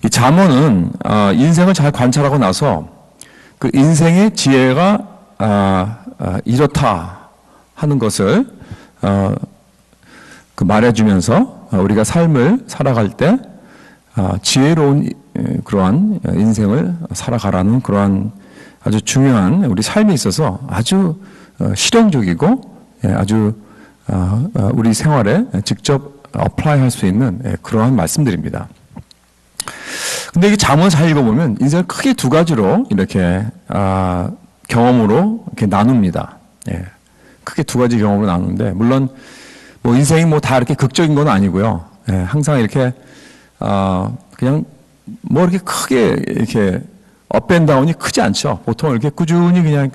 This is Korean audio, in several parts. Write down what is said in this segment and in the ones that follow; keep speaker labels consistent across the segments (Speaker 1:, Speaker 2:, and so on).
Speaker 1: 이 잠언은 인생을 잘 관찰하고 나서 그 인생의 지혜가 이렇다 하는 것을 그 말해주면서 우리가 삶을 살아갈 때 지혜로운 그러한 인생을 살아가라는 그러한 아주 중요한 우리 삶에 있어서 아주 실용적이고 아주 우리 생활에 직접 어플라이 할 수 있는 그러한 말씀들입니다. 근데 이 잠언을 잘 읽어보면 인생을 크게 두 가지로 이렇게 경험으로 이렇게 나눕니다. 크게 두 가지 경험으로 나누는데, 물론 뭐 인생이 뭐 다 이렇게 극적인 건 아니고요. 항상 이렇게 그냥 뭐 이렇게 크게 이렇게 업앤다운이 크지 않죠. 보통 이렇게 꾸준히 그냥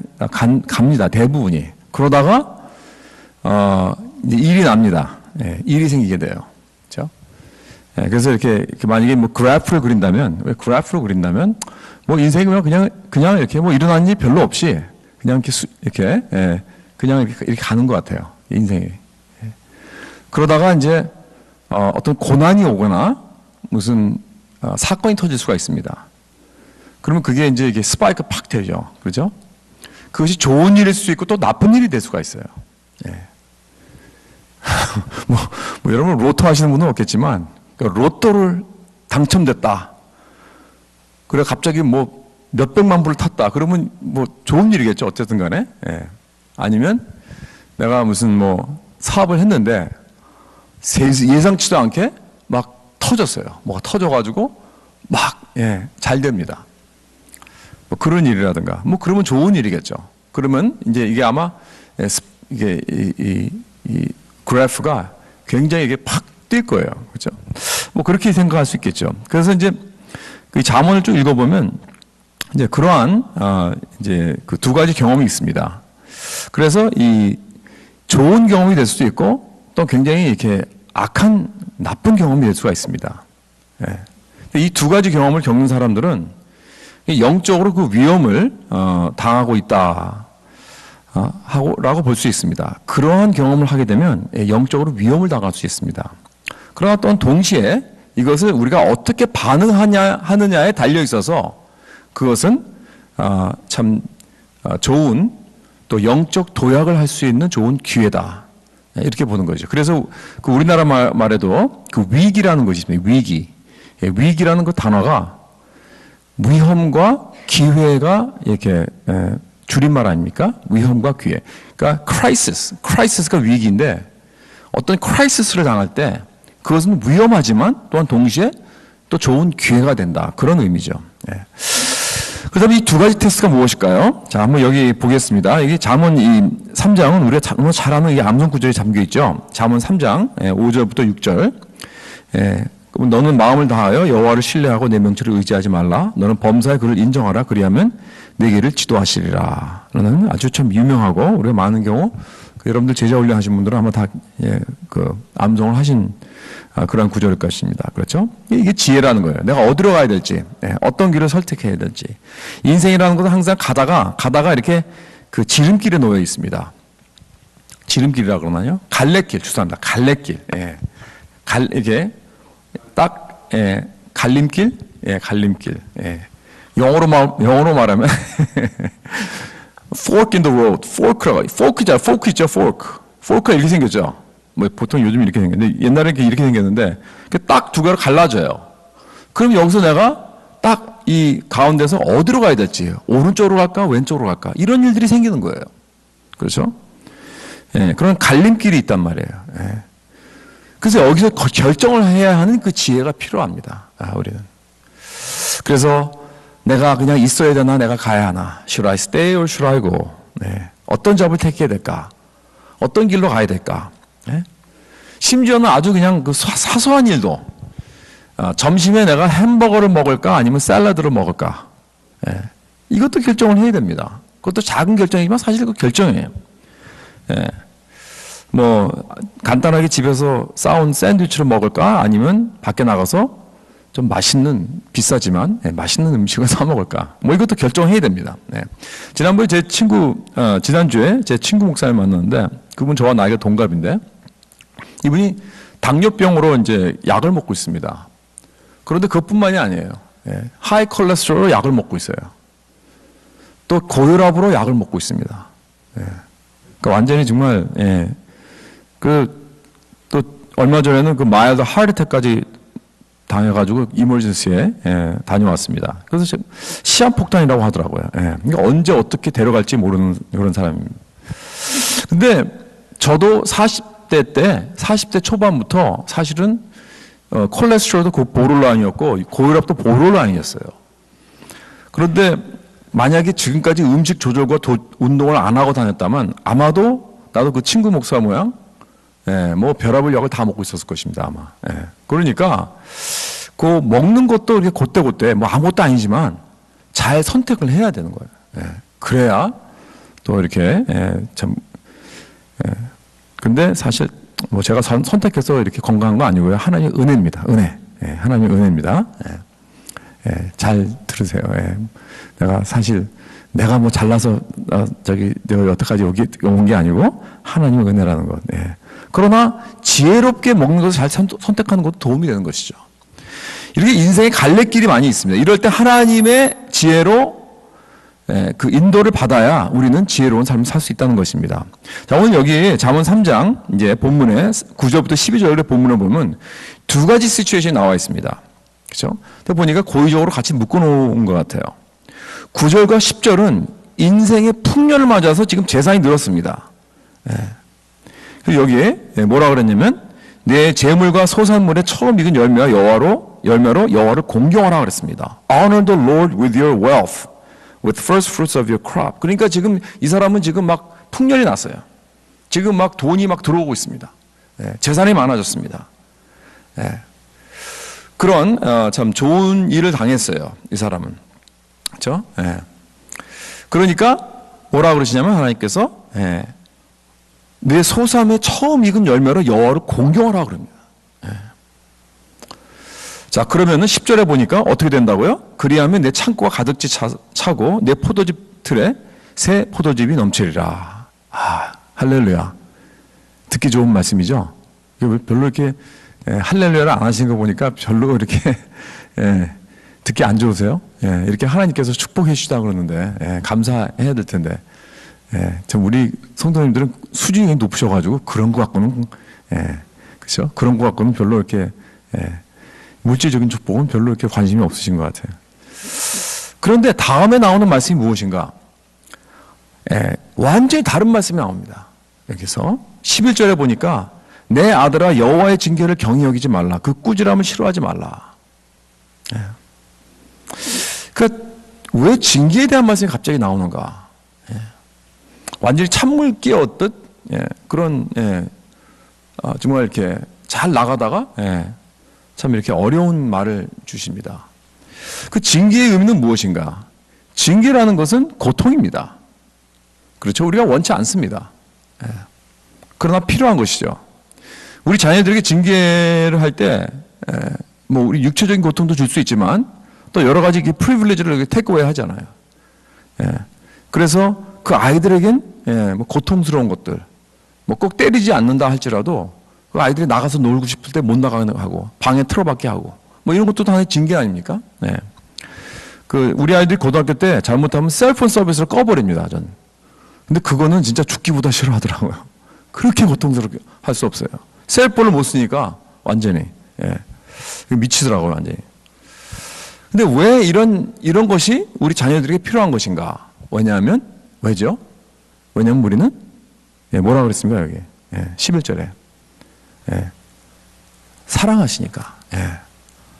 Speaker 1: 갑니다. 대부분이. 그러다가 이제 일이 납니다. 일이 생기게 돼요. 그렇죠? 그래서 이렇게 만약에 뭐 그래프를 그린다면, 왜 그래프를 그린다면 뭐 인생이 그냥 이렇게 뭐 일어난 일 별로 없이 그냥 이렇게 그냥 이렇게 가는 것 같아요. 인생이. 그러다가 이제 어떤 고난이 오거나 무슨 사건이 터질 수가 있습니다. 그러면 그게 이제 이게 스파이크 팍 되죠. 그렇죠? 그것이 좋은 일일 수 있고 또 나쁜 일이 될 수가 있어요. 뭐 여러분 로또 하시는 분은 없겠지만 로또를 당첨됐다. 그래 갑자기 뭐 몇백만 불을 탔다. 그러면 뭐 좋은 일이겠죠. 어쨌든 간에. 아니면 내가 무슨 뭐 사업을 했는데 예상치도 않게 막 터졌어요. 뭐가 터져가지고 막 잘 됩니다. 뭐 그런 일이라든가 뭐 그러면 좋은 일이겠죠. 그러면 이제 이게 아마 이게 이 그래프가 굉장히 이게 팍 뛸 거예요. 그렇죠? 뭐 그렇게 생각할 수 있겠죠. 그래서 이제 그 잠언을 쭉 읽어보면 이제 그러한 이제 그 두 가지 경험이 있습니다. 그래서 이 좋은 경험이 될 수도 있고 또 굉장히 이렇게 악한 나쁜 경험이 될 수가 있습니다. 이 두 가지 경험을 겪는 사람들은 영적으로 그 위험을 당하고 있다 라고 볼 수 있습니다. 그러한 경험을 하게 되면 영적으로 위험을 당할 수 있습니다. 그러나 또한 동시에 이것을 우리가 어떻게 반응하느냐에 달려 있어서 그것은 참 좋은 또 영적 도약을 할 수 있는 좋은 기회다. 이렇게 보는 거죠. 그래서 그 우리나라 말에도 그 위기라는 것이 있습니다. 위기라는 그 단어가 위험과 기회가 이렇게 줄임말 아닙니까? 위험과 기회. 그러니까 크라이시스가 위기인데 어떤 크라이시스를 당할 때 그것은 위험하지만 또한 동시에 또 좋은 기회가 된다. 그런 의미죠. 그다음 이 두 가지 테스트가 무엇일까요? 자, 한번 여기 보겠습니다. 이게 잠언 이 3장은 우리가 정말 잘 아는 이 암송 구절에 잠겨 있죠. 잠언 3장 5절부터 6절. 너는 마음을 다하여 여호와를 신뢰하고 내 명철을 의지하지 말라. 너는 범사의 그를 인정하라. 그리하면 내 길을 지도하시리라. 라는 아주 참 유명하고 우리가 많은 경우 여러분들 제자 훈련 하신 분들은 아마 다 그 암송을 하신 그런 구절일 것입니다. 그렇죠? 이게 지혜라는 거예요. 내가 어디로 가야 될지, 어떤 길을 선택해야 될지. 인생이라는 것은 항상 가다가 이렇게 그 지름길에 놓여 있습니다. 지름길이라고 그러나요? 갈래길, 죄송합니다. 갈래길. 이게 딱, 갈림길? 갈림길. 영어로 말하면, fork in the road. fork 있죠, fork. fork가 이렇게 생겼죠. 뭐 보통 요즘 이렇게 생겼는데, 옛날에 이렇게 생겼는데, 딱 두 개로 갈라져요. 그럼 여기서 내가 딱 이 가운데서 어디로 가야 될지, 오른쪽으로 갈까, 왼쪽으로 갈까, 이런 일들이 생기는 거예요. 그렇죠? 그런 갈림길이 있단 말이에요. 그래서 여기서 결정을 해야 하는 그 지혜가 필요합니다. 우리는. 그래서 내가 그냥 있어야 되나, 내가 가야 하나. Should I stay or should I go? 어떤 잡을 택해야 될까? 어떤 길로 가야 될까? 심지어는 아주 그냥 그 사소한 일도 점심에 내가 햄버거를 먹을까 아니면 샐러드를 먹을까? 이것도 결정을 해야 됩니다. 그것도 작은 결정이지만 사실 그 결정이에요. 뭐 간단하게 집에서 싸온 샌드위치를 먹을까 아니면 밖에 나가서 좀 맛있는 비싸지만 맛있는 음식을 사 먹을까? 뭐 이것도 결정해야 됩니다. 지난번에 지난주에 제 친구 목사님 만났는데 그분 저와 나이가 동갑인데 이분이 당뇨병으로 이제 약을 먹고 있습니다. 그런데 그것뿐만이 아니에요. 하이 콜레스테롤로 약을 먹고 있어요. 또 고혈압으로 약을 먹고 있습니다. 그러니까 완전히 정말 또 얼마 전에는 그 마일드 하트어택까지 당해가지고 이머전시에 다녀왔습니다. 그래서 시한폭탄이라고 하더라고요. 그러니까 언제 어떻게 데려갈지 모르는 그런 사람입니다. 근데 저도 40대 초반부터 사실은 콜레스테롤도 보롤라인이었고 고혈압도 보롤라인이었어요. 그런데 만약에 지금까지 음식 조절과 운동을 안 하고 다녔다면 아마도 나도 그 친구 목사 모양 뭐 별의별 약을 다 먹고 있었을 것입니다 아마. 그러니까 그 먹는 것도 이렇게 그때그때 뭐 아무것도 아니지만 잘 선택을 해야 되는 거예요. 그래야 또 이렇게 근데 사실 뭐 제가 선택해서 이렇게 건강한 거 아니고요. 하나님의 은혜입니다. 은혜. 하나님의 은혜입니다. 잘 들으세요. 내가 뭐 잘나서 내가 여태까지 여기 온 게 아니고 하나님의 은혜라는 것. 그러나 지혜롭게 먹는 것을 잘 선택하는 것도 도움이 되는 것이죠. 이렇게 인생의 갈래길이 많이 있습니다. 이럴 때 하나님의 지혜로 그 인도를 받아야 우리는 지혜로운 삶을 살 수 있다는 것입니다. 자, 오늘 여기 잠언 3장 이제 본문에 9절부터 12절의 본문을 보면 두 가지 시츄에이션이 나와 있습니다. 그렇죠? 보니까 고의적으로 같이 묶어 놓은 것 같아요. 9절과 10절은 인생의 풍년을 맞아서 지금 재산이 늘었습니다. 그리고 여기에 뭐라 그랬냐면 내 재물과 소산물의 처음 익은 열매로 여호와를 공경하라 그랬습니다. Honor the Lord with your wealth, with first fruits of your crop. 그러니까 지금 이 사람은 지금 막 풍년이 났어요. 지금 막 돈이 막 들어오고 있습니다. 재산이 많아졌습니다. 그런 참 좋은 일을 당했어요. 이 사람은. 그렇죠? 그러니까 뭐라 그러시냐면 하나님께서 내 소삼의 처음 익은 열매로 여호와를 공경하라 그럽니다. 자, 그러면은 10절에 보니까 어떻게 된다고요? 그리하면 내 창고가 가득히 차고 내 포도즙 틀에 새 포도즙이 넘치리라. 할렐루야. 듣기 좋은 말씀이죠? 별로 이렇게 할렐루야를 안 하시는 거 보니까 별로 이렇게 듣기 안 좋으세요? 이렇게 하나님께서 축복해 주시다 그러는데 감사해야 될 텐데 참 우리 성도님들은 수준이 높으셔가지고 그런 거 갖고는 그렇죠? 그런 거 갖고는 별로 이렇게 물질적인 축복은 별로 이렇게 관심이 없으신 것 같아요. 그런데 다음에 나오는 말씀이 무엇인가? 완전히 다른 말씀이 나옵니다. 여기서 11절에 보니까 내 아들아 여호와의 징계를 경히 여기지 말라. 그 꾸지람을 싫어하지 말라. 그러니까 왜 징계에 대한 말씀이 갑자기 나오는가? 완전히 찬물 끼얹듯 그런 정말 이렇게 잘 나가다가 참 이렇게 어려운 말을 주십니다. 그 징계의 의미는 무엇인가? 징계라는 것은 고통입니다. 그렇죠? 우리가 원치 않습니다. 그러나 필요한 것이죠. 우리 자녀들에게 징계를 할 때 뭐 우리 육체적인 고통도 줄 수 있지만 또 여러 가지 프리빌리지를 테이크어웨이 하잖아요. 그래서 그 아이들에겐 뭐 고통스러운 것들, 뭐 꼭 때리지 않는다 할지라도 그 아이들이 나가서 놀고 싶을 때 못 나가게 하고 방에 틀어박게 하고 뭐 이런 것도 하나의 징계 아닙니까? 그 우리 아이들이 고등학교 때 잘못하면 셀폰 서비스를 꺼버립니다. 전. 근데 그거는 진짜 죽기보다 싫어하더라고요. 그렇게 고통스럽게 할 수 없어요. 셀폰을 못 쓰니까 완전히 미치더라고요, 완전히. 근데 왜 이런 것이 우리 자녀들에게 필요한 것인가? 왜죠? 왜냐하면 우리는 뭐라 그랬습니까, 여기? 11절에. 사랑하시니까.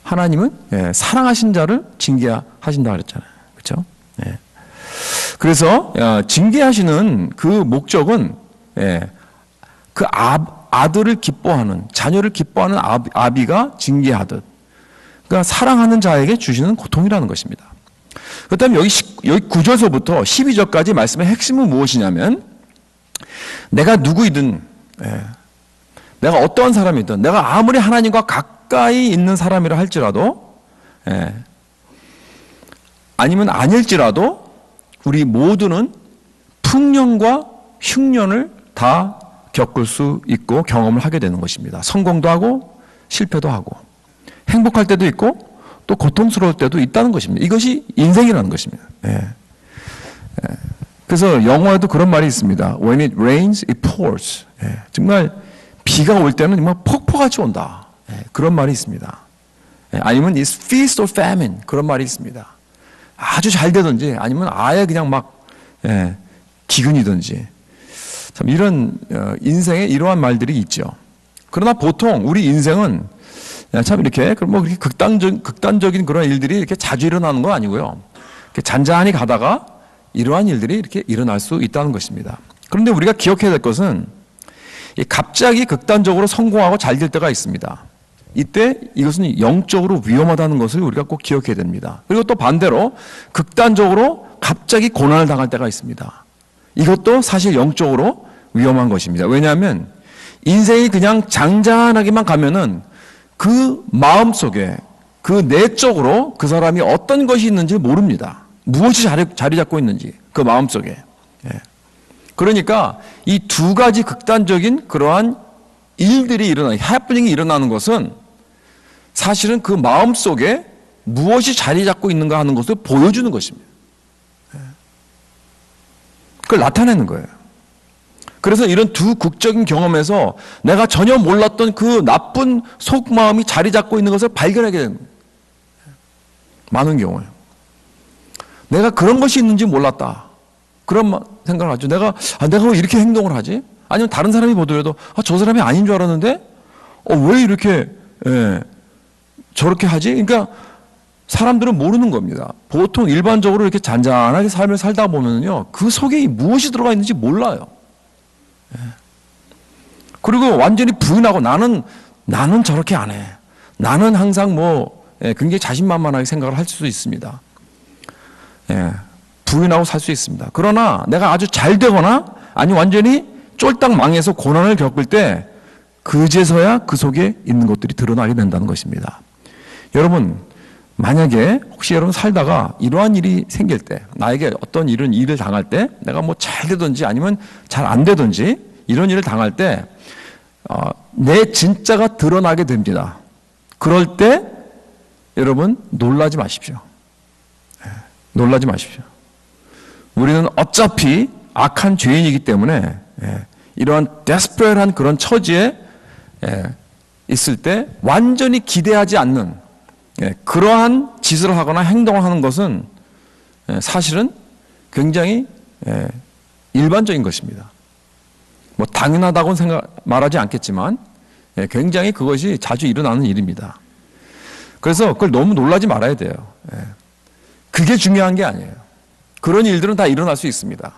Speaker 1: 하나님은 사랑하신 자를 징계하신다 그랬잖아요. 그렇죠? 그래서 징계하시는 그 목적은 그 아들을 기뻐하는 자녀를 기뻐하는 아비가 징계하듯 그러니까 사랑하는 자에게 주시는 고통이라는 것입니다. 그렇다면 여기 9절서부터 12절까지 말씀의 핵심은 무엇이냐면 내가 누구이든 내가 어떠한 사람이든 내가 아무리 하나님과 가까이 있는 사람이라 할지라도 아니면 아닐지라도 우리 모두는 풍년과 흉년을 다 겪을 수 있고 경험을 하게 되는 것입니다. 성공도 하고 실패도 하고 행복할 때도 있고 또 고통스러울 때도 있다는 것입니다. 이것이 인생이라는 것입니다. 그래서 영어에도 그런 말이 있습니다. When it rains, it pours. 정말 비가 올 때는 정말 폭포같이 온다. 그런 말이 있습니다. 아니면 it's feast or famine. 그런 말이 있습니다. 아주 잘 되든지 아니면 아예 그냥 막 기근이든지. 참 이런 인생에 이러한 말들이 있죠. 그러나 보통 우리 인생은 참 이렇게 뭐 그렇게 극단적인 그런 일들이 이렇게 자주 일어나는 건 아니고요. 이렇게 잔잔히 가다가 이러한 일들이 이렇게 일어날 수 있다는 것입니다. 그런데 우리가 기억해야 될 것은 갑자기 극단적으로 성공하고 잘 될 때가 있습니다. 이때 이것은 영적으로 위험하다는 것을 우리가 꼭 기억해야 됩니다. 그리고 또 반대로 극단적으로 갑자기 고난을 당할 때가 있습니다. 이것도 사실 영적으로 위험한 것입니다. 왜냐하면 인생이 그냥 잔잔하게만 가면은 그 마음속에 그 내적으로 그 사람이 어떤 것이 있는지 모릅니다. 무엇이 자리 잡고 있는지 그 마음속에. 그러니까 이 두 가지 극단적인 그러한 일들이 해프닝이 일어나는 것은 사실은 그 마음속에 무엇이 자리 잡고 있는가 하는 것을 보여주는 것입니다. 그걸 나타내는 거예요. 그래서 이런 두 극적인 경험에서 내가 전혀 몰랐던 그 나쁜 속마음이 자리 잡고 있는 것을 발견하게 되는 거예요. 많은 경우에. 내가 그런 것이 있는지 몰랐다. 그런 생각을 하죠. 내가 왜 이렇게 행동을 하지? 아니면 다른 사람이 보더라도 저 사람이 아닌 줄 알았는데 왜 이렇게 저렇게 하지? 그러니까 사람들은 모르는 겁니다. 보통 일반적으로 이렇게 잔잔하게 삶을 살다 보면요, 그 속에 무엇이 들어가 있는지 몰라요. 그리고 완전히 부인하고 나는 저렇게 안 해. 나는 항상 굉장히 자신만만하게 생각을 할 수도 있습니다. 부인하고 살 수 있습니다. 그러나 내가 아주 잘 되거나 아니 완전히 쫄딱 망해서 고난을 겪을 때 그제서야 그 속에 있는 것들이 드러나게 된다는 것입니다. 여러분, 만약에 혹시 여러분 살다가 이러한 일이 생길 때, 나에게 어떤 이런 일을 당할 때, 내가 잘 되든지 아니면 잘 안 되든지 이런 일을 당할 때 내 진짜가 드러나게 됩니다. 그럴 때 여러분 놀라지 마십시오. 놀라지 마십시오. 우리는 어차피 악한 죄인이기 때문에 이러한 데스퍼레이트한 그런 처지에 있을 때 완전히 기대하지 않는 그러한 짓을 하거나 행동을 하는 것은 사실은 굉장히 일반적인 것입니다. 당연하다고는 말하지 않겠지만 굉장히 그것이 자주 일어나는 일입니다. 그래서 그걸 너무 놀라지 말아야 돼요. 그게 중요한 게 아니에요. 그런 일들은 다 일어날 수 있습니다.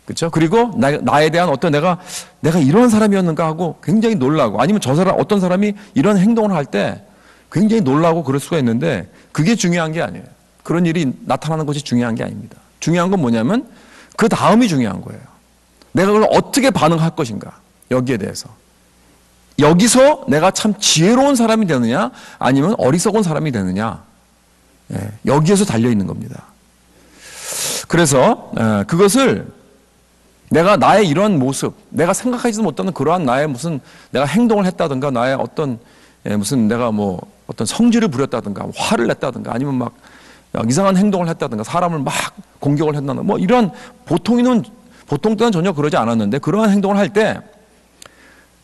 Speaker 1: 그렇죠? 그리고 나에 대한 어떤 내가 이런 사람이었는가 하고 굉장히 놀라고, 아니면 어떤 사람이 이런 행동을 할 때 굉장히 놀라고 그럴 수가 있는데 그게 중요한 게 아니에요. 그런 일이 나타나는 것이 중요한 게 아닙니다. 중요한 건 뭐냐면 그 다음이 중요한 거예요. 내가 그걸 어떻게 반응할 것인가, 여기에 대해서. 여기서 내가 참 지혜로운 사람이 되느냐 아니면 어리석은 사람이 되느냐, 여기에서 달려있는 겁니다. 그래서 그것을 내가 나의 이런 모습, 내가 생각하지도 못하는 그러한 나의 무슨 내가 행동을 했다든가, 나의 어떤 무슨 내가 어떤 성질을 부렸다든가, 화를 냈다든가, 아니면 막 이상한 행동을 했다든가, 사람을 막 공격을 했다든가, 이런 보통 때는 전혀 그러지 않았는데 그러한 행동을 할 때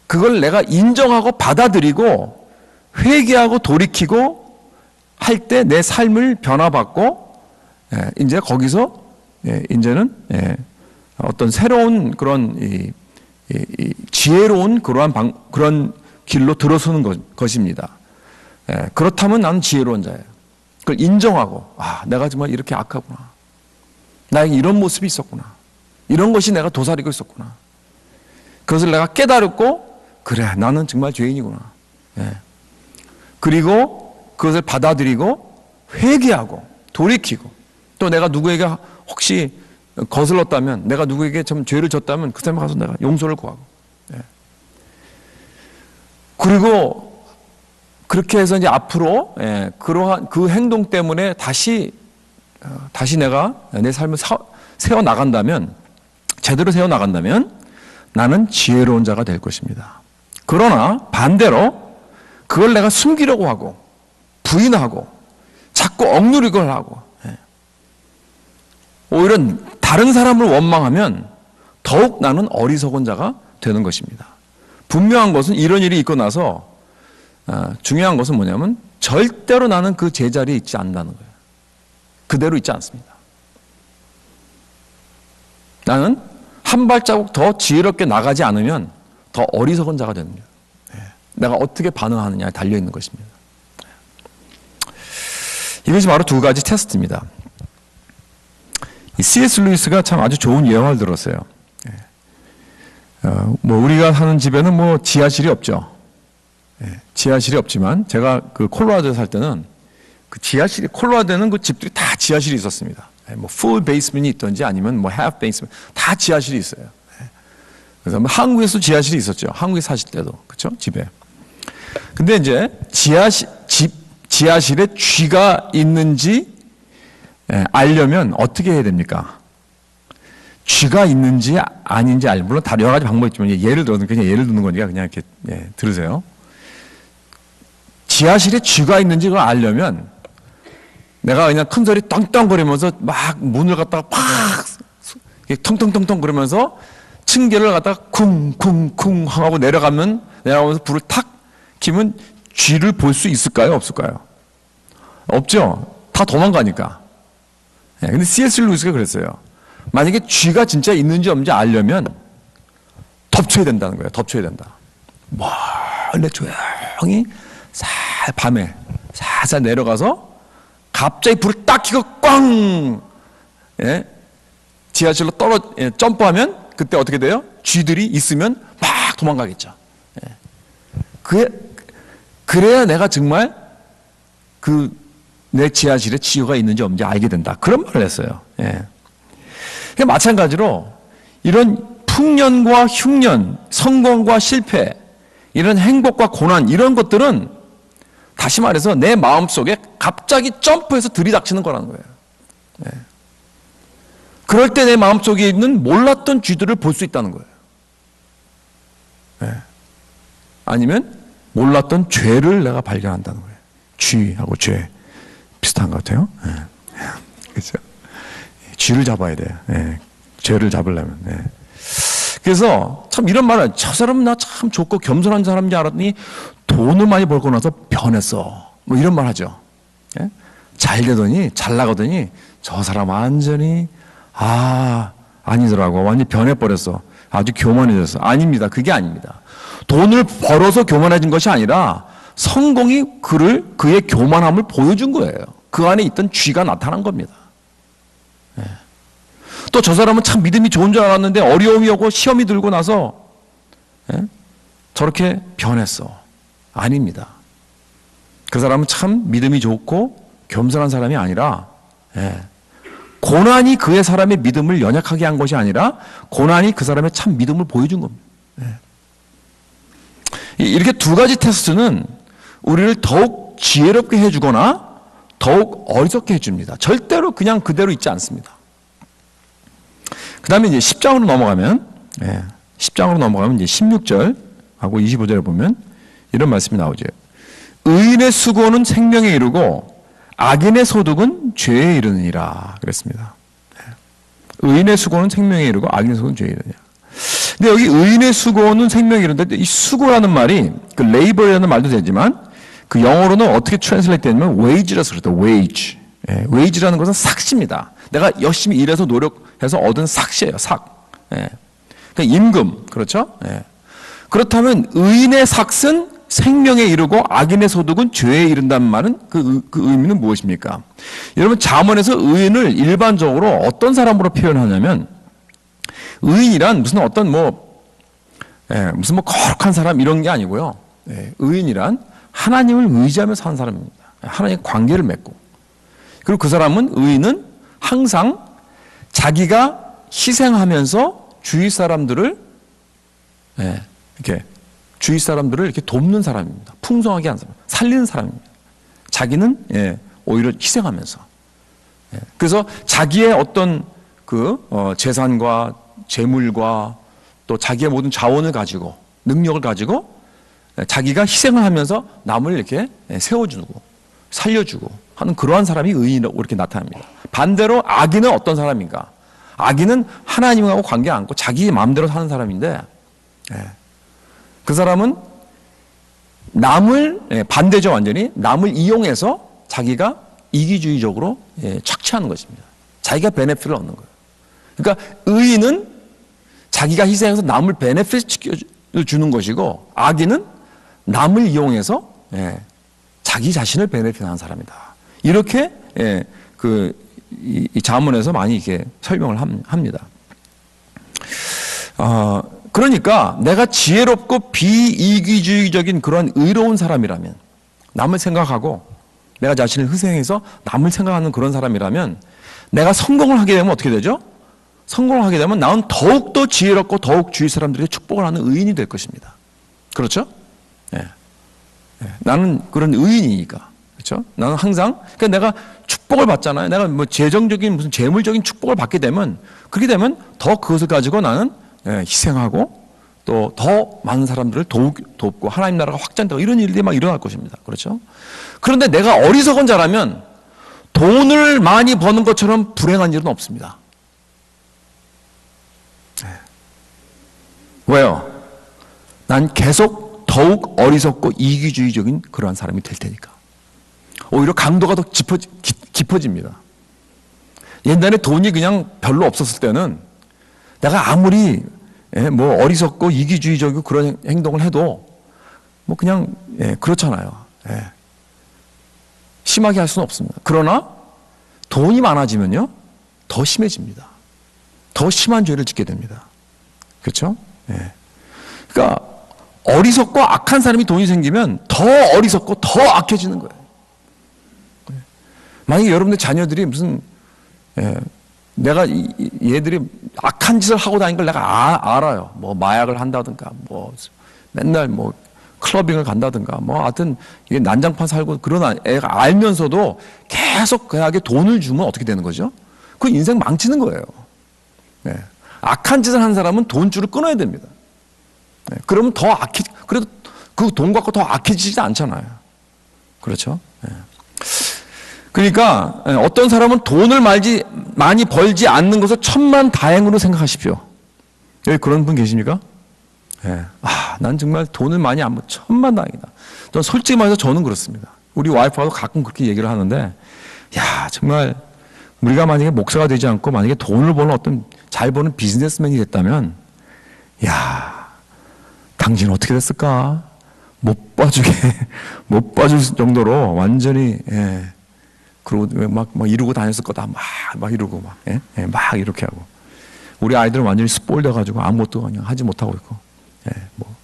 Speaker 1: 그걸 내가 인정하고 받아들이고 회개하고 돌이키고 할 때 내 삶을 변화받고 이제 거기서 이제는 어떤 새로운 그런 지혜로운 그런 길로 들어서는 것입니다. 그렇다면 나는 지혜로운 자예요. 그걸 인정하고 내가 정말 이렇게 악하구나. 나에게 이런 모습이 있었구나. 이런 것이 내가 도사리고 있었구나. 그것을 내가 깨달았고 그래, 나는 정말 죄인이구나. 그리고 그것을 받아들이고 회개하고 돌이키고, 또 내가 누구에게 혹시 거슬렀다면, 내가 누구에게 좀 죄를 졌다면 그 사람에 가서 내가 용서를 구하고, 그리고 그렇게 해서 이제 앞으로 그러한 그 행동 때문에 다시 내가 내 삶을 세워 나간다면, 제대로 세워 나간다면 나는 지혜로운 자가 될 것입니다. 그러나 반대로 그걸 내가 숨기려고 하고 부인하고 자꾸 억누르걸 하고, 오히려 다른 사람을 원망하면 더욱 나는 어리석은 자가 되는 것입니다. 분명한 것은 이런 일이 있고 나서 중요한 것은 뭐냐면 절대로 나는 그 제자리에 있지 않는다는 거예요. 그대로 있지 않습니다. 나는 한 발자국 더 지혜롭게 나가지 않으면 더 어리석은 자가 되는 거예요. 내가 어떻게 반응하느냐에 달려있는 것입니다. 이것이 바로 두 가지 테스트입니다. C.S. 루이스가 참 아주 좋은 예화를 들었어요. 우리가 사는 집에는 지하실이 없죠. 지하실이 없지만 제가 그 콜로라도에 살 때는 그 지하실이, 콜로라도에는 그 집들이 다 지하실이 있었습니다. full basement이 있든지 아니면 half basement, 다 지하실이 있어요. 그래서 한국에서도 지하실이 있었죠. 한국에 사실 때도. 그렇죠? 집에. 근데 이제 지하실에 쥐가 있는지 알려면 어떻게 해야 됩니까? 쥐가 있는지 아닌지 물론 다른 여러 가지 방법이 있지만 예를 들어서 그냥 예를 드는 거니까 그냥 이렇게 들으세요. 지하실에 쥐가 있는지 그걸 알려면 내가 그냥 큰 소리 떵떵거리면서 막 문을 갖다가 팍 텅텅텅텅 그러면서 층계를 갖다가 쿵쿵쿵 하고 내려가면서 불을 탁 켜면 쥐를 볼 수 있을까요? 없을까요? 없죠. 다 도망가니까. 근데 C.S. 루이스가 그랬어요. 만약에 쥐가 진짜 있는지 없는지 알려면 덮쳐야 된다는 거예요. 덮쳐야 된다. 원래 조용히 밤에 살살 내려가서 갑자기 불을 딱 켜고 꽝! 지하실로 점프하면 그때 어떻게 돼요? 쥐들이 있으면 막 도망가겠죠. 그래야 내가 정말 내 지하실에 쥐가 있는지 없는지 알게 된다. 그런 말을 했어요. 마찬가지로 이런 풍년과 흉년, 성공과 실패, 이런 행복과 고난, 이런 것들은 다시 말해서 내 마음속에 갑자기 점프해서 들이닥치는 거라는 거예요. 그럴 때 내 마음속에 있는 몰랐던 쥐들을 볼 수 있다는 거예요. 아니면 몰랐던 죄를 내가 발견한다는 거예요. 쥐하고 죄 비슷한 것 같아요. 그렇죠? 쥐를 잡아야 돼요. 죄를 잡으려면. 그래서 참 이런 말을, 저 사람은 나 참 좋고 겸손한 사람인지 알았더니 돈을 많이 벌고 나서 변했어. 이런 말 하죠. 잘 되더니, 잘 나가더니 저 사람 완전히 아니더라고. 완전히 변해버렸어. 아주 교만해졌어. 아닙니다. 그게 아닙니다. 돈을 벌어서 교만해진 것이 아니라 성공이 그의 교만함을 보여준 거예요. 그 안에 있던 쥐가 나타난 겁니다. 또 저 사람은 참 믿음이 좋은 줄 알았는데 어려움이 오고 시험이 들고 나서 저렇게 변했어. 아닙니다. 그 사람은 참 믿음이 좋고 겸손한 사람이 아니라 고난이 그의 사람의 믿음을 연약하게 한 것이 아니라 고난이 그 사람의 참 믿음을 보여준 겁니다. 이렇게 두 가지 테스트는 우리를 더욱 지혜롭게 해주거나 더욱 어리석게 해줍니다. 절대로 그냥 그대로 있지 않습니다. 그 다음에 이제 10장으로 넘어가면, 10장으로 넘어가면 이제 16절하고 25절에 보면 이런 말씀이 나오죠. 의인의 수고는 생명에 이르고 악인의 소득은 죄에 이르느니라 그랬습니다. 의인의 수고는 생명에 이르고 악인의 소득은 죄에 이르느니라. 근데 여기 의인의 수고는 생명에 이르는데 이 수고라는 말이 그 레이버라는 말도 되지만 그 영어로는 어떻게 트랜슬레이트 되냐면 wage라서 그렇다. wage. wage라는 것은 삭시입니다. 내가 열심히 일해서 노력해서 얻은 삭시예요. 삭. 그러니까 임금. 그렇죠? 그렇다면 의인의 삭은 생명에 이르고 악인의 소득은 죄에 이른다는 말은 그 의미는 무엇입니까? 여러분 잠언에서 의인을 일반적으로 어떤 사람으로 표현하냐면 의인이란 무슨 어떤 무슨 거룩한 사람 이런 게 아니고요. 의인이란 하나님을 의지하며 사는 사람입니다. 하나님과 관계를 맺고. 그리고 그 사람은 의인은 항상 자기가 희생하면서 주위 사람들을 이렇게 돕는 사람입니다. 풍성하게 하는 사람, 살리는 사람입니다. 자기는 오히려 희생하면서. 그래서 자기의 어떤 재산과 재물과 또 자기의 모든 자원을 가지고 능력을 가지고 자기가 희생을 하면서 남을 이렇게 세워주고 살려주고 하는 그러한 사람이 의인이라고 이렇게 나타납니다. 반대로 악인은 어떤 사람인가? 악인은 하나님하고 관계 않고 자기 마음대로 사는 사람인데, 그 사람은 남을, 반대죠, 완전히. 남을 이용해서 자기가 이기주의적으로 착취하는 것입니다. 자기가 베네핏을 얻는 거예요. 그러니까 의인은 자기가 희생해서 남을 베네핏 시켜주는 것이고, 악인은 남을 이용해서 자기 자신을 베네핏하는 사람이다. 이렇게 이 자문에서 많이 이렇게 설명을 합니다. 그러니까 내가 지혜롭고 비이기주의적인 그런 의로운 사람이라면, 남을 생각하고 내가 자신을 희생해서 남을 생각하는 그런 사람이라면, 내가 성공을 하게 되면 어떻게 되죠? 성공을 하게 되면 나는 더욱더 지혜롭고 더욱 주위 사람들에게 축복을 하는 의인이 될 것입니다. 그렇죠? 나는 그런 의인이니까. 그렇죠? 나는 항상, 그러니까 내가 축복을 받잖아요. 내가 뭐 재정적인 무슨 재물적인 축복을 받게 되면, 그렇게 되면 더 그것을 가지고 나는 희생하고 또 더 많은 사람들을 돕고 하나님 나라가 확장되고 이런 일들이 막 일어날 것입니다. 그렇죠? 그런데 내가 어리석은 자라면 돈을 많이 버는 것처럼 불행한 일은 없습니다. 왜요? 난 계속 더욱 어리석고 이기주의적인 그러한 사람이 될 테니까. 오히려 강도가 더 깊어집니다. 옛날에 돈이 그냥 별로 없었을 때는 내가 아무리 뭐 어리석고 이기주의적이고 그런 행동을 해도 뭐 그냥 그렇잖아요. 심하게 할 수는 없습니다. 그러나 돈이 많아지면요 더 심해집니다. 더 심한 죄를 짓게 됩니다. 그렇죠? 그러니까 어리석고 악한 사람이 돈이 생기면 더 어리석고 더 악해지는 거예요. 만약에 여러분들 자녀들이 무슨 내가 얘들이 악한 짓을 하고 다니는 걸 내가 알아요. 뭐 마약을 한다든가, 뭐 맨날 뭐 클러빙을 간다든가, 뭐 하여튼 이게 난장판 살고 그런 애가 알면서도 계속 그 애에게 돈을 주면 어떻게 되는 거죠? 그 인생 망치는 거예요. 악한 짓을 하는 사람은 돈줄을 끊어야 됩니다. 그러면 더 그래도 그 돈 갖고 더 악해지지 않잖아요. 그렇죠? 그러니까 어떤 사람은 돈을 많이 벌지 않는 것을 천만다행으로 생각하십시오. 여기 그런 분 계십니까? 난 정말 돈을 많이 안 벌, 천만다행이다. 저는 솔직히 말해서 저는 그렇습니다. 우리 와이프하고 가끔 그렇게 얘기를 하는데, 야 정말 우리가 만약에 목사가 되지 않고 만약에 돈을 버는 어떤 잘 버는 비즈니스맨이 됐다면, 야 당신 어떻게 됐을까? 못 봐줄 정도로 완전히 그리고 막 이러고 다녔을 거다. 막 이러고 막 이렇게 하고. 우리 아이들은 완전히 스포일 돼가지고 아무것도 그냥 하지 못하고 있고, 뭐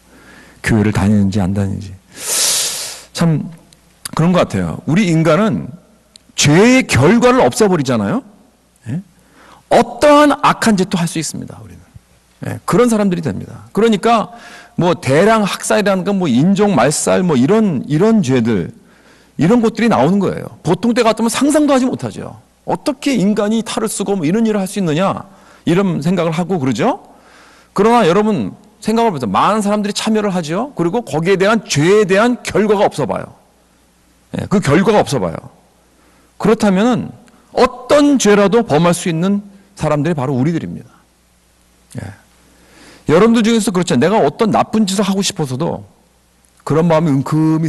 Speaker 1: 교회를 다니는지 안 다니는지. 참 그런 것 같아요. 우리 인간은 죄의 결과를 없애버리잖아요. 어떠한 악한 짓도 할 수 있습니다. 우리는. 그런 사람들이 됩니다. 그러니까 뭐 대량 학살이라는 건 뭐 인종 말살 뭐 이런 죄들, 이런 것들이 나오는 거예요. 보통 때 같으면 상상도 하지 못하죠. 어떻게 인간이 탈을 쓰고 뭐 이런 일을 할 수 있느냐, 이런 생각을 하고 그러죠. 그러나 여러분 생각을 해보세요. 많은 사람들이 참여를 하죠. 그리고 거기에 대한 죄에 대한 결과가 없어 봐요. 그 결과가 없어 봐요. 그렇다면은 어떤 죄라도 범할 수 있는 사람들이 바로 우리들입니다. 여러분들 중에서 그렇죠. 내가 어떤 나쁜 짓을 하고 싶어서도 그런 마음이 은큼히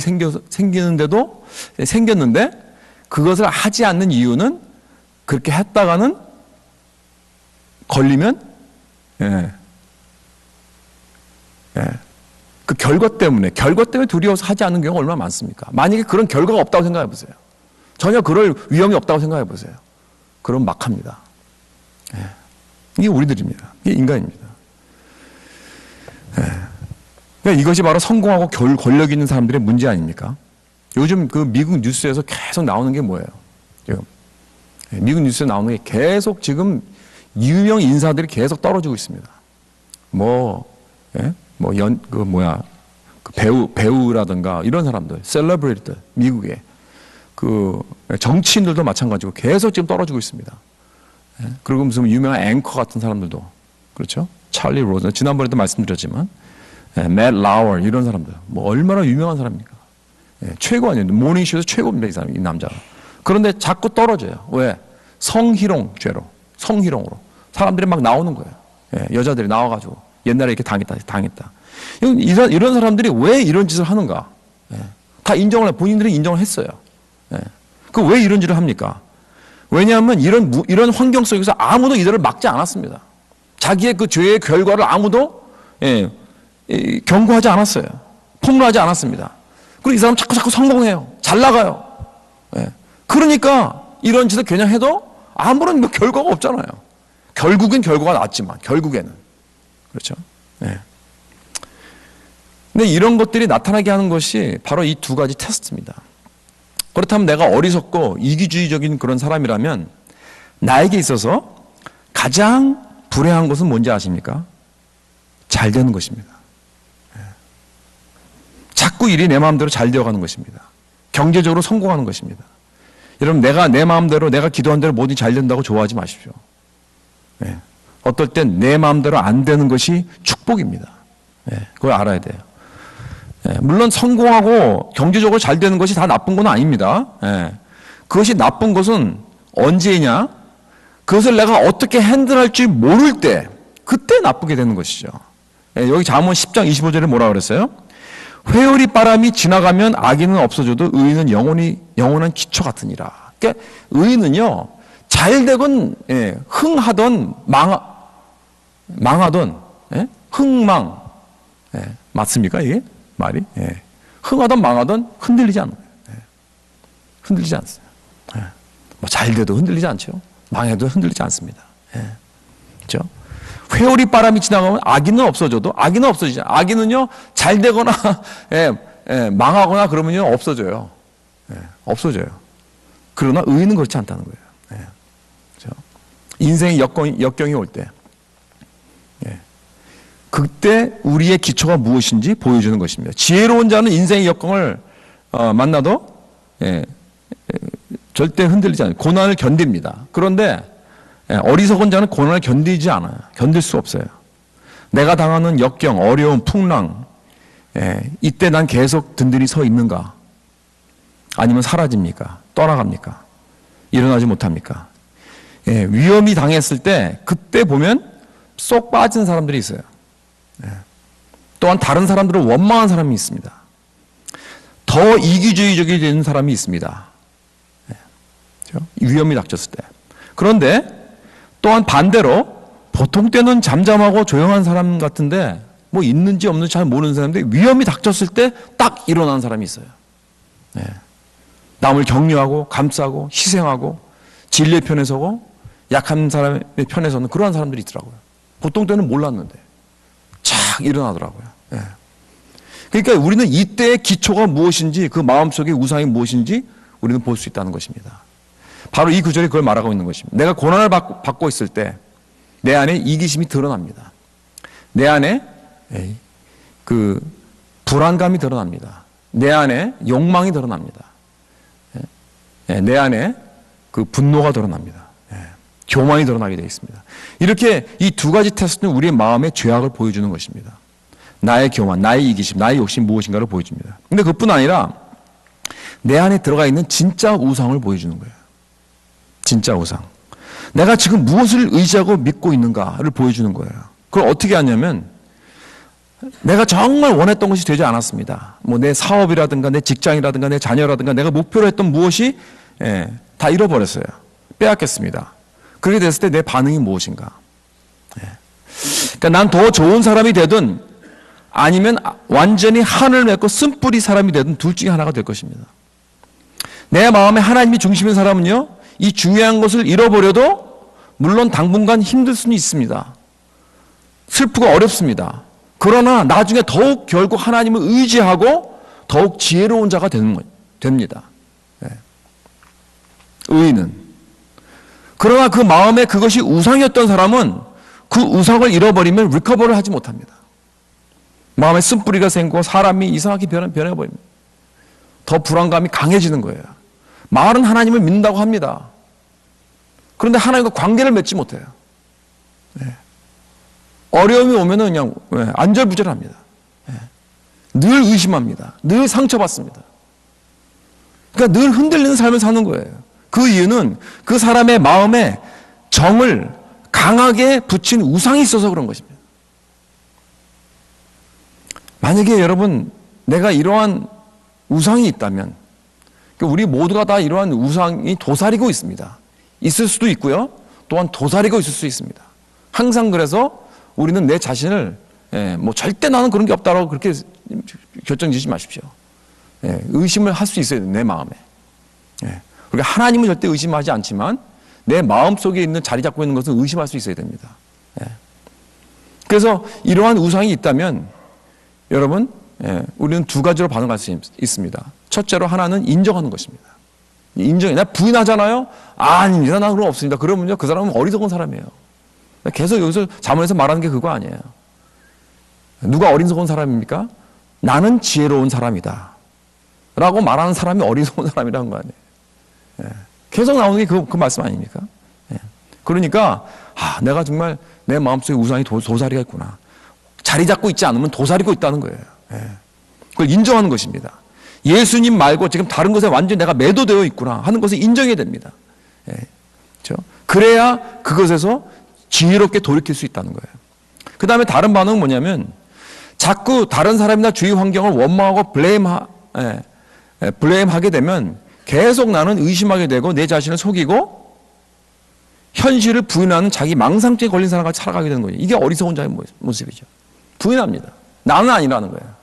Speaker 1: 생겼는데 그것을 하지 않는 이유는 그렇게 했다가는 걸리면 그 결과 때문에 두려워서 하지 않는 경우가 얼마나 많습니까? 만약에 그런 결과가 없다고 생각해 보세요. 전혀 그럴 위험이 없다고 생각해 보세요. 그럼 막 합니다. 이게 우리들입니다. 이게 인간입니다. 그러니까 이것이 바로 성공하고 권력 있는 사람들의 문제 아닙니까? 요즘 그 미국 뉴스에서 계속 나오는 게 뭐예요? 지금 미국 뉴스에 나오는 게 계속 지금 유명 인사들이 계속 떨어지고 있습니다. 배우라든가 이런 사람들, 셀러브리티들, 미국의 그 정치인들도 마찬가지고 계속 지금 떨어지고 있습니다. 그리고 무슨 유명한 앵커 같은 사람들도, 그렇죠? 찰리 로즈, 지난번에도 말씀드렸지만, 맷 라워 이런 사람들, 뭐 얼마나 유명한 사람입니까? 최고 아니에요. 모닝쇼에서 최고입니다. 이 사람, 이 남자가. 그런데 자꾸 떨어져요. 왜? 성희롱 죄로. 성희롱으로. 사람들이 막 나오는 거예요. 여자들이 나와가지고 옛날에 이렇게 당했다. 이런 사람들이 왜 이런 짓을 하는가? 다 인정을 해. 본인들이 인정을 했어요. 그 왜 이런 짓을 합니까? 왜냐하면 이런 환경 속에서 아무도 이들을 막지 않았습니다. 자기의 그 죄의 결과를 아무도 경고하지 않았어요. 폭로하지 않았습니다. 그리고 이 사람 자꾸 성공해요. 잘 나가요. 그러니까 이런 짓을 그냥 해도 아무런 결과가 없잖아요. 결국엔 결과가 났지만 결국에는 그렇죠. 근데 이런 것들이 나타나게 하는 것이 바로 이 두 가지 테스트입니다. 그렇다면 내가 어리석고 이기주의적인 그런 사람이라면 나에게 있어서 가장 불행한 것은 뭔지 아십니까? 잘 되는 것입니다. 자꾸 일이 내 마음대로 잘 되어가는 것입니다. 경제적으로 성공하는 것입니다. 여러분, 내가 내 마음대로 내가 기도한 대로 뭐든지 잘 된다고 좋아하지 마십시오. 어떨 땐 내 마음대로 안 되는 것이 축복입니다. 그걸 알아야 돼요. 물론 성공하고 경제적으로 잘 되는 것이 다 나쁜 건 아닙니다. 그것이 나쁜 것은 언제냐? 그것을 내가 어떻게 핸들할 줄 모를 때, 그때 나쁘게 되는 것이죠. 여기 잠언 10장 25절에 뭐라 그랬어요? 회오리 바람이 지나가면 악인은 없어져도 의인은 영원한 기초 같으니라. 그러니까 의인은요, 잘 되건 흥하던 망하던 흥망, 맞습니까 이게 말이? 흥하던 망하던 흔들리지 않아요. 흔들리지 않습니다. 뭐 잘 돼도 흔들리지 않죠. 망해도 흔들리지 않습니다. 그렇죠? 회오리 바람이 지나가면 악인은 없어져도 악인은 없어지죠. 악인은요 잘 되거나 망하거나 그러면요 없어져요. 없어져요. 그러나 의인은 그렇지 않다는 거예요. 그렇죠? 인생의 역경이 올 때, 그때 우리의 기초가 무엇인지 보여주는 것입니다. 지혜로운 자는 인생의 역경을 만나도 절대 흔들리지 않아요. 고난을 견딥니다. 그런데 어리석은 자는 고난을 견디지 않아요. 견딜 수 없어요. 내가 당하는 역경, 어려움, 풍랑, 이때 난 계속 든든히 서 있는가? 아니면 사라집니까? 떠나갑니까? 일어나지 못합니까? 위험이 당했을 때 그때 보면 쏙 빠진 사람들이 있어요. 또한 다른 사람들을 원망한 사람이 있습니다. 더 이기주의적이 되는 사람이 있습니다. 위험이 닥쳤을 때. 그런데 또한 반대로 보통 때는 잠잠하고 조용한 사람 같은데 뭐 있는지 없는지 잘 모르는 사람인데 위험이 닥쳤을 때 딱 일어나는 사람이 있어요. 남을 격려하고 감싸고 희생하고 진리의 편에 서고 약한 사람의 편에 서는 그러한 사람들이 있더라고요. 보통 때는 몰랐는데 착 일어나더라고요. 그러니까 우리는 이때의 기초가 무엇인지, 그 마음속의 우상이 무엇인지 우리는 볼 수 있다는 것입니다. 바로 이 구절이 그걸 말하고 있는 것입니다. 내가 고난을 받고 있을 때 내 안에 이기심이 드러납니다. 내 안에 그 불안감이 드러납니다. 내 안에 욕망이 드러납니다. 내 안에 그 분노가 드러납니다. 교만이 드러나게 되어 있습니다. 이렇게 이 두 가지 테스트는 우리의 마음의 죄악을 보여주는 것입니다. 나의 교만, 나의 이기심, 나의 욕심 무엇인가를 보여줍니다. 근데 그뿐 아니라 내 안에 들어가 있는 진짜 우상을 보여주는 거예요. 진짜 우상. 내가 지금 무엇을 의지하고 믿고 있는가를 보여주는 거예요. 그걸 어떻게 하냐면 내가 정말 원했던 것이 되지 않았습니다. 뭐 내 사업이라든가 내 직장이라든가 내 자녀라든가 내가 목표로 했던 무엇이 다 잃어버렸어요. 빼앗겼습니다. 그렇게 됐을 때 내 반응이 무엇인가? 그러니까 난 더 좋은 사람이 되든 아니면 완전히 한을 맺고 쓴뿌리 사람이 되든 둘 중에 하나가 될 것입니다. 내 마음에 하나님이 중심인 사람은요, 이 중요한 것을 잃어버려도 물론 당분간 힘들 수는 있습니다. 슬프고 어렵습니다. 그러나 나중에 더욱 결국 하나님을 의지하고 더욱 지혜로운 자가 됩니다. 의인은. 그러나 그 마음에 그것이 우상이었던 사람은 그 우상을 잃어버리면 리커버를 하지 못합니다. 마음에 쓴뿌리가 생기고 사람이 이상하게 변해버립니다. 더 불안감이 강해지는 거예요. 말은 하나님을 믿는다고 합니다. 그런데 하나님과 관계를 맺지 못해요. 어려움이 오면은 그냥 안절부절합니다. 늘 의심합니다. 늘 상처받습니다. 그러니까 늘 흔들리는 삶을 사는 거예요. 그 이유는 그 사람의 마음에 정을 강하게 붙인 우상이 있어서 그런 것입니다. 만약에 여러분, 내가 이러한 우상이 있다면, 우리 모두가 다 이러한 우상이 도사리고 있습니다. 있을 수도 있고요, 또한 도사리고 있을 수 있습니다. 항상 그래서 우리는 내 자신을 뭐 절대 나는 그런 게 없다라고 그렇게 결정지지 마십시오. 의심을 할 수 있어야 돼요, 내 마음에. 우리가 하나님은 절대 의심하지 않지만 내 마음 속에 있는, 자리 잡고 있는 것은 의심할 수 있어야 됩니다. 그래서 이러한 우상이 있다면 여러분, 우리는 두 가지로 반응할 수 있습니다. 첫째로 하나는 인정하는 것입니다. 인정해. 내가 부인하잖아요. 아닙니다, 나 그런 없습니다. 그러면요, 그 사람은 어리석은 사람이에요. 계속 여기서 자문에서 말하는 게 그거 아니에요. 누가 어리석은 사람입니까? 나는 지혜로운 사람이다 라고 말하는 사람이 어리석은 사람이라는 거 아니에요. 계속 나오는 게 그 말씀 아닙니까? 그러니까 내가 정말 내 마음속에 우상이 도사리가 있구나. 자리 잡고 있지 않으면 도사리고 있다는 거예요. 그걸 인정하는 것입니다. 예수님 말고 지금 다른 것에 완전히 내가 매도되어 있구나 하는 것을 인정해야 됩니다. 그렇죠? 그래야 그것에서 지혜롭게 돌이킬 수 있다는 거예요. 그 다음에 다른 반응은 뭐냐면 자꾸 다른 사람이나 주위 환경을 원망하고 블레임하게 되면 계속 나는 의심하게 되고 내 자신을 속이고 현실을 부인하는 자기 망상증에 걸린 사람과 살아가게 되는 거예요. 이게 어리석은 자의 모습이죠. 부인합니다. 나는 아니라는 거예요.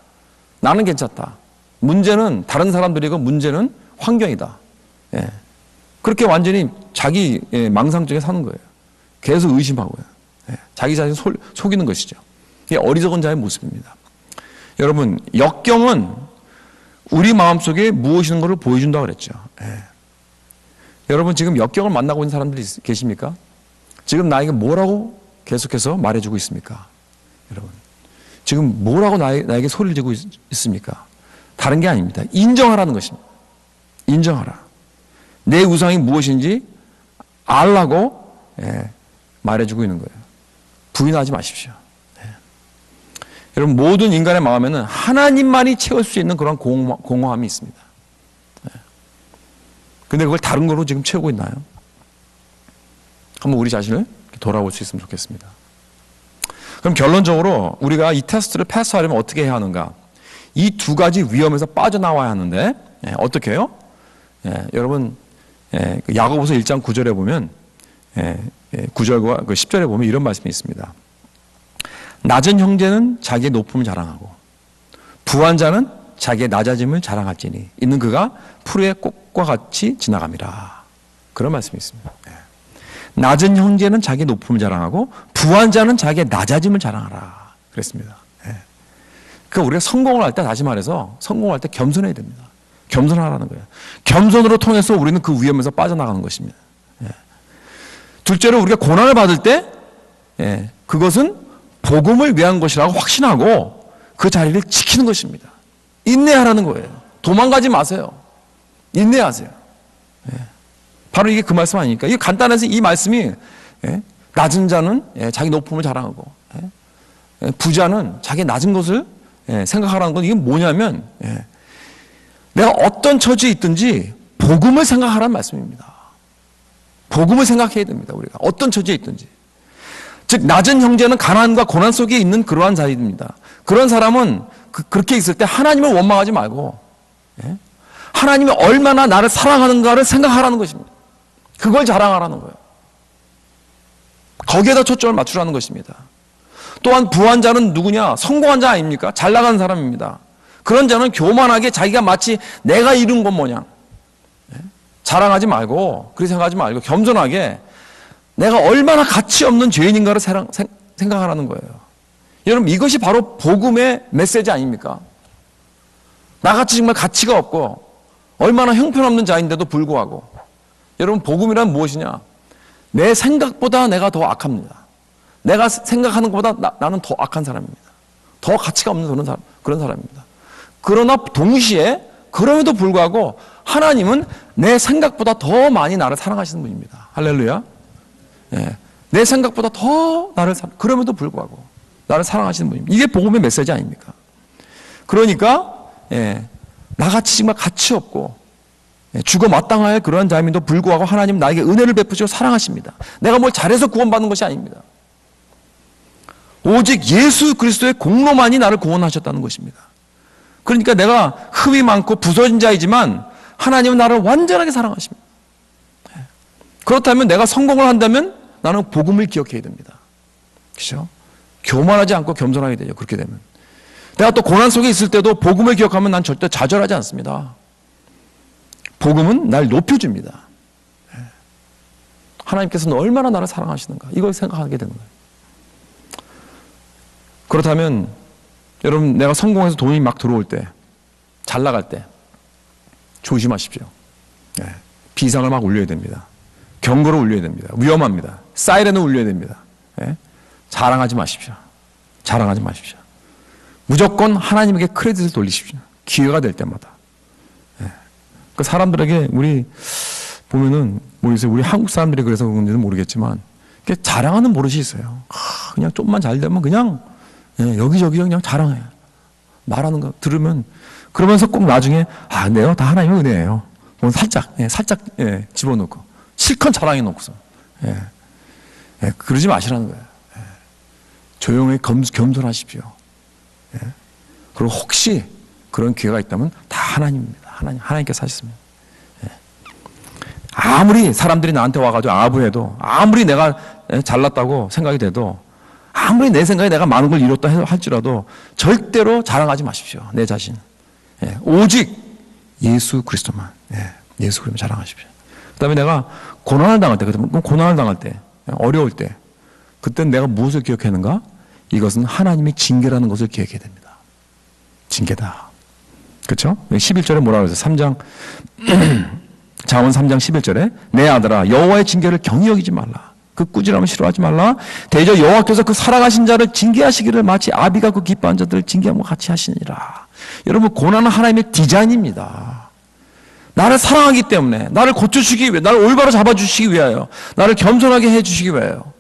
Speaker 1: 나는 괜찮다. 문제는 다른 사람들이고 문제는 환경이다. 그렇게 완전히 자기 망상증에 사는 거예요. 계속 의심하고요. 자기 자신을 속이는 것이죠. 이게 어리석은 자의 모습입니다. 여러분, 역경은 우리 마음속에 무엇이 있는 것을 보여준다고 그랬죠. 여러분, 지금 역경을 만나고 있는 사람들이 계십니까? 지금 나에게 뭐라고 계속해서 말해주고 있습니까? 여러분, 지금 뭐라고 나에게 소리를 지르고 있습니까? 다른 게 아닙니다. 인정하라는 것입니다. 인정하라. 내 우상이 무엇인지 알라고 말해주고 있는 거예요. 부인하지 마십시오. 여러분, 모든 인간의 마음에는 하나님만이 채울 수 있는 그런 공허함이 있습니다. 근데 그걸 다른 거로 지금 채우고 있나요? 한번 우리 자신을 돌아볼 수 있으면 좋겠습니다. 그럼 결론적으로 우리가 이 테스트를 패스하려면 어떻게 해야 하는가? 이 두 가지 위험에서 빠져나와야 하는데 어떻게 해요? 여러분, 야고보서 1장 9절에 보면 9절과 10절에 보면 이런 말씀이 있습니다. 낮은 형제는 자기의 높음을 자랑하고 부한 자는 자기의 낮아짐을 자랑할지니 있는 그가 푸르의 꽃과 같이 지나감이라. 그런 말씀이 있습니다. 낮은 형제는 자기의 높음을 자랑하고 부한 자는 자기의 낮아짐을 자랑하라. 그랬습니다. 그러니까 우리가 성공을 할 때, 다시 말해서 성공할 때 겸손해야 됩니다. 겸손하라는 거예요. 겸손으로 통해서 우리는 그 위험에서 빠져나가는 것입니다. 둘째로 우리가 고난을 받을 때 그것은 복음을 위한 것이라고 확신하고 그 자리를 지키는 것입니다. 인내하라는 거예요. 도망가지 마세요. 인내하세요. 바로 이게 그 말씀 아닙니까? 이게 간단해서 이 말씀이 낮은 자는 자기 높음을 자랑하고 부자는 자기 낮은 것을 생각하라는 건 이게 뭐냐면 내가 어떤 처지에 있든지 복음을 생각하라는 말씀입니다. 복음을 생각해야 됩니다. 우리가 어떤 처지에 있든지. 즉 낮은 형제는 가난과 고난 속에 있는 그러한 자리입니다. 그런 사람은 그렇게 있을 때 하나님을 원망하지 말고 하나님이 얼마나 나를 사랑하는가를 생각하라는 것입니다. 그걸 자랑하라는 거예요. 거기에다 초점을 맞추라는 것입니다. 또한 부한 자는 누구냐? 성공한 자 아닙니까? 잘 나가는 사람입니다. 그런 자는 교만하게 자기가 마치 내가 이룬 것 모양 자랑하지 말고, 그렇게 생각하지 말고 겸손하게 내가 얼마나 가치 없는 죄인인가를 생각하라는 거예요. 여러분, 이것이 바로 복음의 메시지 아닙니까? 나같이 정말 가치가 없고 얼마나 형편없는 자인데도 불구하고, 여러분, 복음이란 무엇이냐? 내 생각보다 내가 더 악합니다. 내가 생각하는 것보다 나는 더 악한 사람입니다. 더 가치가 없는 그런 사람입니다. 그러나 동시에 그럼에도 불구하고 하나님은 내 생각보다 더 많이 나를 사랑하시는 분입니다. 할렐루야. 내 생각보다 더 나를 그럼에도 불구하고 나를 사랑하시는 분입니다. 이게 복음의 메시지 아닙니까? 그러니까 나같이 정말 가치 없고 죽어 마땅할 그러한 자임에도 불구하고 하나님 나에게 은혜를 베푸시고 사랑하십니다. 내가 뭘 잘해서 구원받는 것이 아닙니다. 오직 예수 그리스도의 공로만이 나를 구원하셨다는 것입니다. 그러니까 내가 흠이 많고 부서진 자이지만 하나님은 나를 완전하게 사랑하십니다. 그렇다면 내가 성공을 한다면 나는 복음을 기억해야 됩니다. 그렇죠? 교만하지 않고 겸손하게 되죠. 그렇게 되면. 내가 또 고난 속에 있을 때도 복음을 기억하면 난 절대 좌절하지 않습니다. 복음은 날 높여줍니다. 하나님께서는 얼마나 나를 사랑하시는가 이걸 생각하게 되는 거예요. 그렇다면 여러분 내가 성공해서 돈이 막 들어올 때 잘 나갈 때 조심하십시오. 비상을 막 울려야 됩니다. 경고를 울려야 됩니다. 위험합니다. 사이렌을 울려야 됩니다. 자랑하지 마십시오. 자랑하지 마십시오. 무조건 하나님에게 크레딧을 돌리십시오. 기회가 될 때마다. 그 사람들에게 우리 보면은 모르겠어요. 우리 한국 사람들이 그래서 그런지는 모르겠지만 자랑하는 버릇이 있어요. 그냥 좀만 잘 되면 그냥 여기저기 그냥 자랑해요. 말하는 거 들으면 그러면서 꼭 나중에 네요 다 하나님의 은혜예요. 살짝 집어넣고 실컷 자랑해 놓고서 그러지 마시라는 거예요. 조용히 겸손하십시오. 그리고 혹시 그런 기회가 있다면 다 하나님입니다. 하나님께서 하셨습니다. 아무리 사람들이 나한테 와가지고 아부해도 아무리 내가 잘났다고 생각이 돼도 아무리 내 생각에 내가 많은 걸 이뤘다 할지라도 절대로 자랑하지 마십시오. 내 자신. 오직 예수 그리스도만. 예수 그리스도만 자랑하십시오. 그 다음에 내가 고난을 당할 때, 고난을 당할 때, 어려울 때, 그때는 내가 무엇을 기억하는가? 이것은 하나님의 징계라는 것을 기억해야 됩니다. 징계다. 그렇죠? 11절에 뭐라고 그랬어요? 3장 잠언 3장 11절에 내 아들아 여호와의 징계를 경히 여기지 말라. 그 꾸지람을 싫어하지 말라. 대저 여호와께서 그 사랑하신 자를 징계하시기를 마치 아비가 그 기뻐한 자들을 징계함과 같이 하시니라. 여러분 고난은 하나님의 디자인입니다. 나를 사랑하기 때문에 나를 고쳐주시기 위해 나를 올바로 잡아주시기 위하여 나를 겸손하게 해주시기 위하여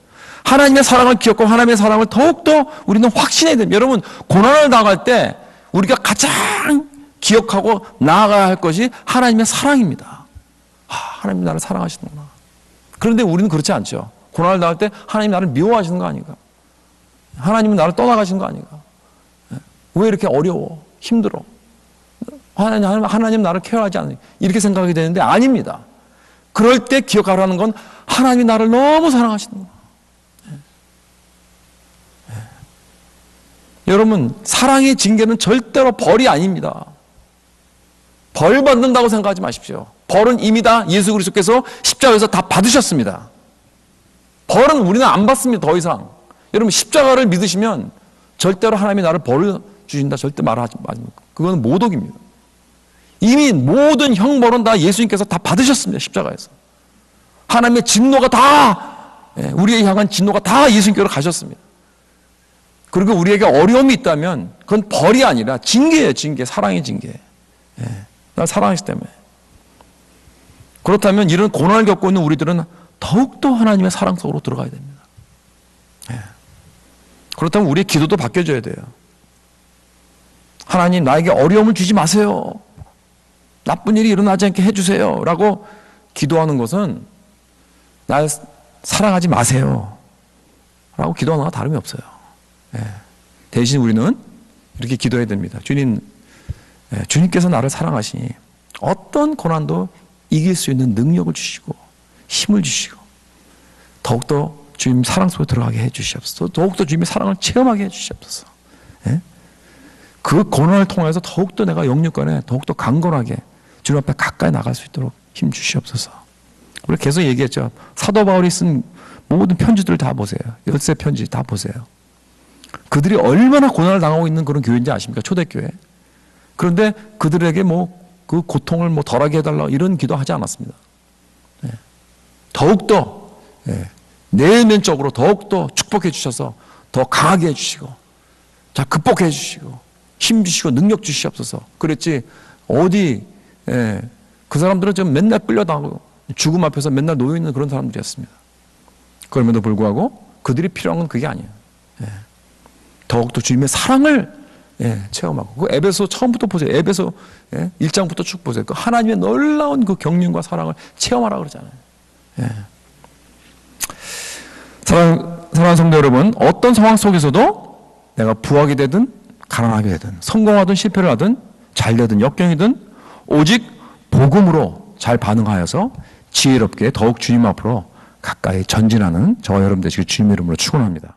Speaker 1: 하나님의 사랑을 기억하고 하나님의 사랑을 더욱더 우리는 확신해야 됩니다. 여러분 고난을 당할 때 우리가 가장 기억하고 나아가야 할 것이 하나님의 사랑입니다. 하나님이 나를 사랑하시는구나. 그런데 우리는 그렇지 않죠. 고난을 당할 때 하나님 나를 미워하시는 거 아닌가? 하나님은 나를 떠나가시는 거 아닌가? 왜 이렇게 어려워? 힘들어? 하나님 나를 케어하지 않으니 이렇게 생각이 되는데 아닙니다. 그럴 때 기억하라는 건 하나님이 나를 너무 사랑하시는구나. 여러분 사랑의 징계는 절대로 벌이 아닙니다. 벌 받는다고 생각하지 마십시오. 벌은 이미 다 예수 그리스도께서 십자가에서 다 받으셨습니다. 벌은 우리는 안 받습니다. 더 이상. 여러분 십자가를 믿으시면 절대로 하나님이 나를 벌을 주신다 절대 말하지 마십시오. 그건 모독입니다. 이미 모든 형벌은 다 예수님께서 다 받으셨습니다. 십자가에서. 하나님의 진노가 다 우리에 향한 진노가 다 예수님께로 가셨습니다. 그리고 우리에게 어려움이 있다면 그건 벌이 아니라 징계예요. 징계. 사랑의 징계. 날 사랑하시기 때문에. 그렇다면 이런 고난을 겪고 있는 우리들은 더욱더 하나님의 사랑 속으로 들어가야 됩니다. 그렇다면 우리의 기도도 바뀌어져야 돼요. 하나님 나에게 어려움을 주지 마세요. 나쁜 일이 일어나지 않게 해주세요. 라고 기도하는 것은 날 사랑하지 마세요. 라고 기도하는 것과 다름이 없어요. 대신 우리는 이렇게 기도해야 됩니다. 주님께서 나를 사랑하시니 어떤 고난도 이길 수 있는 능력을 주시고 힘을 주시고 더욱더 주님 사랑 속에 들어가게 해주시옵소서. 더욱더 주님의 사랑을 체험하게 해주시옵소서. 그 고난을 통해서 더욱더 내가 영육간에 더욱더 강건하게 주님 앞에 가까이 나갈 수 있도록 힘 주시옵소서. 우리 계속 얘기했죠. 사도 바울이 쓴 모든 편지들 다 보세요. 13 편지 다 보세요. 그들이 얼마나 고난을 당하고 있는 그런 교회인지 아십니까? 초대교회. 그런데 그들에게 그 고통을 덜하게 해달라 이런 기도하지 않았습니다. 더욱더 내면적으로 더욱더 축복해 주셔서 더 강하게 해주시고 자 극복해 주시고 힘 주시고 능력 주시옵소서. 그랬지 어디 그 사람들은 지금 맨날 끌려다니고 죽음 앞에서 맨날 놓여있는 그런 사람들이었습니다. 그럼에도 불구하고 그들이 필요한 건 그게 아니에요. 더욱더 주님의 사랑을 체험하고. 그 에베소 처음부터 보세요. 에베소 1장부터 쭉 보세요. 그 하나님의 놀라운 그 경륜과 사랑을 체험하라 그러잖아요. 사랑하는 성도 여러분, 어떤 상황 속에서도 내가 부하게 되든 가난하게 되든 성공하든 실패를 하든 잘되든 역경이든 오직 복음으로 잘 반응하여서 지혜롭게 더욱 주님 앞으로 가까이 전진하는 저와 여러분 되시길 주님의 이름으로 축원합니다.